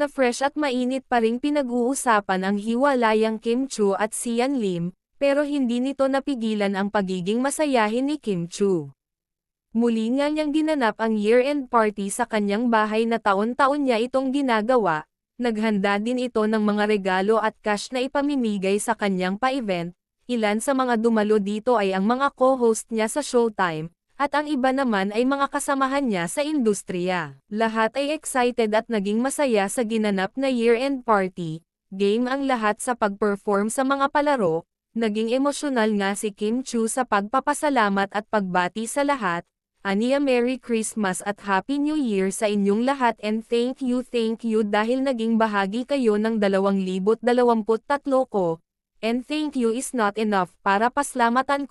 fresh at mainit pa ring pinag-uusapan ang hiwalayang Kim Chu at Sian Lim, pero hindi nito napigilan ang pagiging masayahin ni Kim Chu. Muli nga niyang ginanap ang year-end party sa kanyang bahay na taon-taon niya itong ginagawa, naghanda din ito ng mga regalo at cash na ipamimigay sa kanyang pa-event. Ilan sa mga dumalo dito ay ang mga co-host niya sa Showtime, at ang iba naman ay mga kasamahan niya sa industriya. Lahat ay excited at naging masaya sa ginanap na year-end party. Game ang lahat sa pag-perform sa mga palaro. Naging emosyonal nga si Kim Chu sa pagpapasalamat at pagbati sa lahat. Aniya Merry Christmas at Happy New Year sa inyong lahat and thank you dahil naging bahagi kayo ng 2023 ko. And thank you is not enough para paslamatan ko